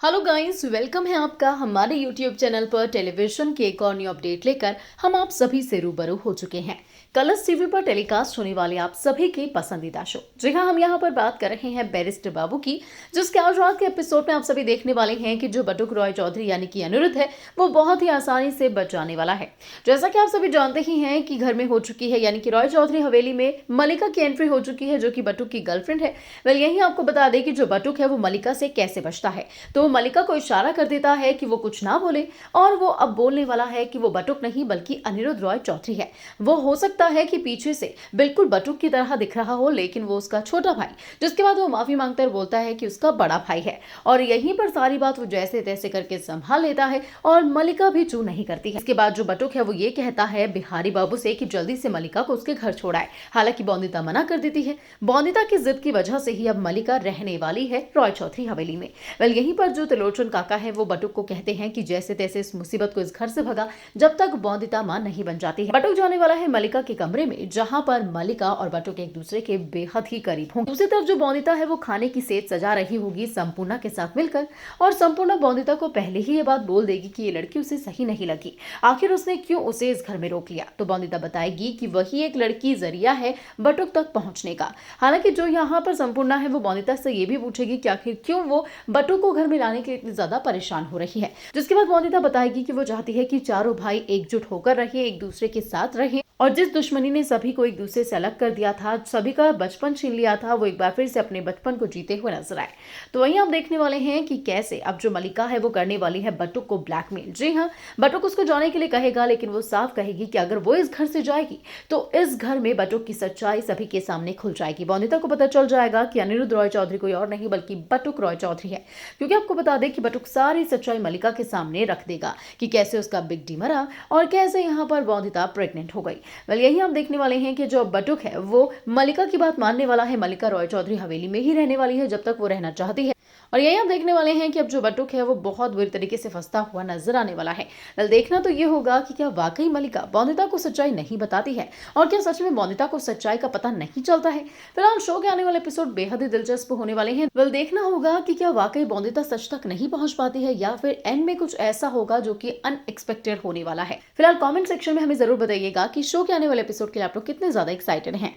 Hello guys, welcome है आपका हमारे यूट्यूब चैनल पर। टेलीविजन की एक और न्यू अपडेट लेकर हम आप सभी से रूबरू हो चुके हैं। कलर्स टीवी पर टेलीकास्ट होने वाले आप सभी के पसंदीदा शो। जी हाँ, हम यहाँ पर बात कर रहे हैं बैरिस्टर बाबू की, जिसके आज रात के एपिसोड में आप सभी देखने वाले हैं कि जो बटुक रॉय चौधरी यानी कि अनिरुद्ध है, वो बहुत ही आसानी से बच जाने वाला है। जैसा कि आप सभी जानते ही हैं कि घर में हो चुकी है, यानी कि रॉय चौधरी हवेली में मलिका की एंट्री हो चुकी है, जो कि बटुक की गर्लफ्रेंड है। वेल, यही आपको बता दें कि जो बटुक है वो मलिका से कैसे बचता है। तो मलिका को इशारा कर देता है कि वो कुछ ना बोले, और वो अब बोलने वाला है कि वो बटुक नहीं बल्कि अनिरुद्ध रॉय चौधरी है। वो हो सकता है कि पीछे से बिल्कुल बटुक की तरह दिख रहा हो, लेकिन वो उसका छोटा भाई, जिसके बाद वो माफी मांगकर बोलता है कि उसका बड़ा भाई है। और यहीं पर सारी बात वो जैसे तैसे करके संभाल लेता है और मलिका भी चू नहीं करती है। इसके बाद जो बटुक है वो ये कहता है बिहारी बाबू से कि जल्दी से मलिका को उसके घर छोड़ाए। हालांकि बोंदिता मना कर देती है। बोंदिता की जिद की वजह से ही अब मलिका रहने वाली है रॉय चौधरी हवेली में। वेल, यहीं पर जो त्रिलोचन काका है वो बटुक को कहते हैं कि जैसे तैसे इस मुसीबत को इस घर से भगा जब तक बोंदिता मां नहीं बन जाती है। बटुक जाने वाला है मलिका के कमरे में, जहां पर मलिका और बटुक एक दूसरे के बेहद ही करीब होंगे। दूसरी तरफ जो बोंदिता है वो खाने की सेज सजा रही होगी संपूर्णा के साथ मिलकर, और संपूर्णा बोंदिता को पहले ही ये बात बोल देगी कि ये लड़की उसे सही नहीं लगी, आखिर उसने क्यों उसे इस घर में रोक लिया। तो बोंदिता बताएगी कि वही एक लड़की जरिया है बटुक तक पहुंचने का। हालांकि जो यहाँ पर संपूर्णा है वो बोंदिता से ये भी पूछेगी कि आखिर क्यों वो बटुक को घर में लाने के लिए इतनी ज्यादा परेशान हो रही है। जिसके बाद बोंदिता बताएगी कि वो चाहती है कि चारों भाई एकजुट होकर रहे, एक दूसरे के साथ रहे, और जिस दुश्मनी ने सभी को एक दूसरे से अलग कर दिया था, सभी का बचपन छीन लिया था, वो एक बार फिर से अपने बचपन को जीते हुए नजर आए। तो वहीं आप देखने वाले हैं कि कैसे अब जो मलिका है वो करने वाली है बटुक को ब्लैकमेल। जी हाँ, बटुक उसको जाने के लिए कहेगा, लेकिन वो साफ कहेगी कि अगर वो इस घर से जाएगी तो इस घर में बटुक की सच्चाई सभी के सामने खुल जाएगी। बोंदिता को पता चल जाएगा कि अनिरुद्ध रॉय चौधरी कोई और नहीं बल्कि बटुक रॉय चौधरी है, क्योंकि आपको बता दें कि बटुक सारी सच्चाई मलिका के सामने रख देगा कि कैसे उसका बिग डी मरा और कैसे यहाँ पर बोंदिता प्रेग्नेंट हो गई। वेल, यही आप देखने वाले हैं कि जो बटुक है वो मलिका की बात मानने वाला है। मलिका रॉय चौधरी हवेली में ही रहने वाली है जब तक वो रहना चाहती है। और यही आप देखने वाले हैं कि अब जो बटुक है वो बहुत बुरी तरीके से फंसता हुआ नजर आने वाला है। वेल, देखना तो ये होगा कि क्या वाकई मलिका बोंदिता को सच्चाई नहीं बताती है, और क्या सच में बोंदिता को सच्चाई का पता नहीं चलता है। फिलहाल शो के आने वाले एपिसोड बेहद ही दिलचस्प होने वाले हैं। वेल, देखना होगा कि क्या वाकई बोंदिता सच तक नहीं पहुंच पाती है, या फिर एंड में कुछ ऐसा होगा जो कि अनएक्सपेक्टेड होने वाला है। फिलहाल कमेंट सेक्शन में हमें जरूर बताइएगा कि शो के आने वाले एपिसोड के लिए आप लोग कितने ज्यादा एक्साइटेड हैं।